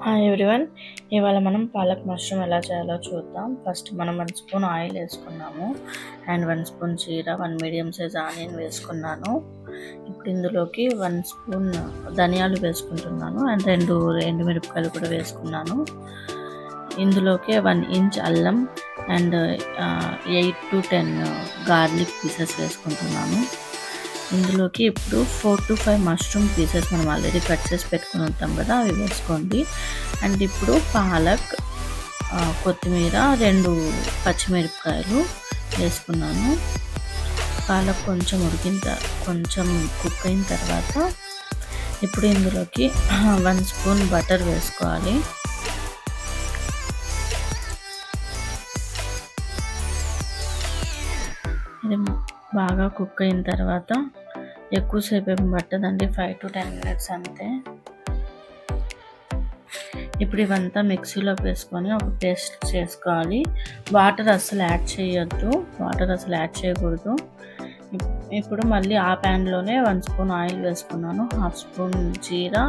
Hi everyone, ఇవాళ మనం palak mushroom ఎలా చేయాలో చూద్దాం. ఫస్ట్ మనం 1 స్పూన్ ఆయిల్ వేసుకున్నాము and 1 spoon jeera, 1 medium size onion వేసుకున్నాను. ఇప్పుడు ఇందులోకి 1 స్పూన్ ధనియాలు వేసుకుంటున్నాను అండ్ 2 ఎండుమిరపకాయలు కూడా వేసుకున్నాను. ఇందులోకి 1 ఇంచ్ అల్లం అండ్ 8 to 10 గార్లిక్ పీసెస్ వేసుకుంటున్నాను. ఇందులోకి ఇప్పుడు 4 to 5 మష్రూమ్ పీసెస్ మనం ఆల్రెడీ కట్ చేసి పెట్టుకుని ఉంటాం కదా, అవి వేసుకోండి. అండ్ ఇప్పుడు పాలక్, కొత్తిమీర, 2 పచ్చిమిరపకాయలు వేసుకున్నాను. పాలక్ కొంచెం కొంచెం కుక్ అయిన తర్వాత ఇప్పుడు ఇందులోకి 1 స్పూన్ బటర్ వేసుకోవాలి. ఇది బాగా కుక్ అయిన తర్వాత ఎక్కువసేపు ఏమి పట్టదండి, 5 to 10 minutes అంతే. ఇప్పుడు ఇవంతా మిక్సీలో వేసుకొని ఒక పేస్ట్ చేసుకోవాలి. వాటర్ అస్సలు యాడ్ చేయకూడదు. ఇప్పుడు మళ్ళీ ఆ ప్యాన్లోనే 1 స్పూన్ ఆయిల్ వేసుకున్నాను, 1/2 spoon jeera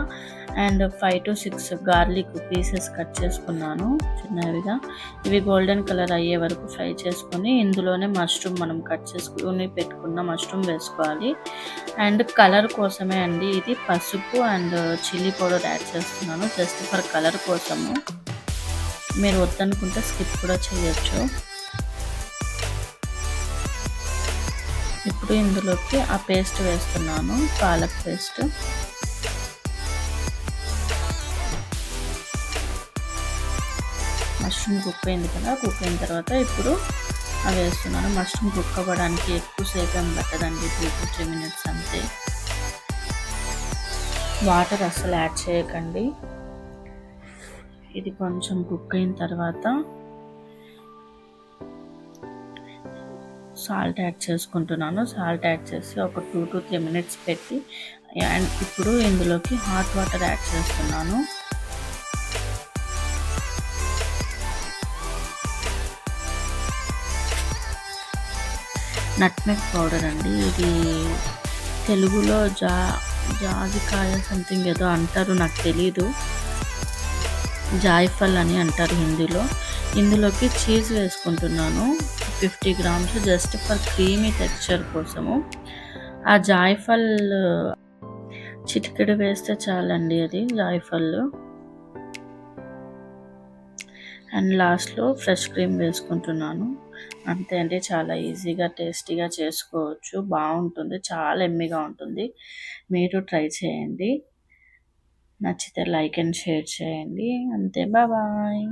and 5 to 6 garlic pieces cut చేసుకున్నాను చిన్నవిగా. ఇవి గోల్డెన్ కలర్ అయ్యే వరకు ఫ్రై చేసుకొని ఇందులోనే మష్రూమ్, మనం కట్ చేసుకుని పెట్టుకున్న మష్రూమ్ వేసుకోవాలి. అండ్ కలర్ కోసమే అండి, ఇది పసుపు అండ్ చిల్లీ పౌడర్ యాడ్ చేస్తున్నాను జస్ట్ ఫర్ కలర్ కోసము. మీరు వద్దనుకుంటే స్కిప్ కూడా చేయొచ్చు. ఇప్పుడు ఇందులోకి ఆ పేస్ట్ వేస్తున్నాను, పాలక్ పేస్ట్. మష్రూమ్ కుక్ అయింది కదా, కుక్ అయిన తర్వాత ఇప్పుడు అవి వేస్తున్నాను. మష్రూమ్ కుక్ అవ్వడానికి ఎక్కువసేపు ఏం పట్టదండి, 2 to 3 minutes అంతే. వాటర్ అస్సలు యాడ్ చేయకండి. ఇది కొంచెం కుక్ అయిన తర్వాత సాల్ట్ యాడ్ చేసుకుంటున్నాను. సాల్ట్ యాడ్ చేసి ఒక 2 to 3 minutes పెట్టి, అండ్ ఇప్పుడు ఇందులోకి హాట్ వాటర్ యాడ్ చేస్తున్నాను. నట్మెగ్ పౌడర్ అండి, ఇది తెలుగులో జాజికాయ సంథింగ్ ఏదో అంటారు, నాకు తెలీదు. జాయిఫల్ అని అంటారు హిందీలో. ఇందులోకి చీజ్ వేసుకుంటున్నాను 50 grams just for creamy texture కోసము. ఆ జాయిఫల్ చిటికెడు వేస్తే చాలండి, అది జాయిఫల్. అండ్ లాస్ట్లో ఫ్రెష్ క్రీమ్ వేసుకుంటున్నాను. అంతే అండి, చాలా ఈజీగా టేస్టీగా చేసుకోవచ్చు, బాగుంటుంది, చాలా ఎమ్మీగా ఉంటుంది. మీరు ట్రై చేయండి, నచ్చితే లైక్ అండ్ షేర్ చేయండి. అంతే, బాయ్.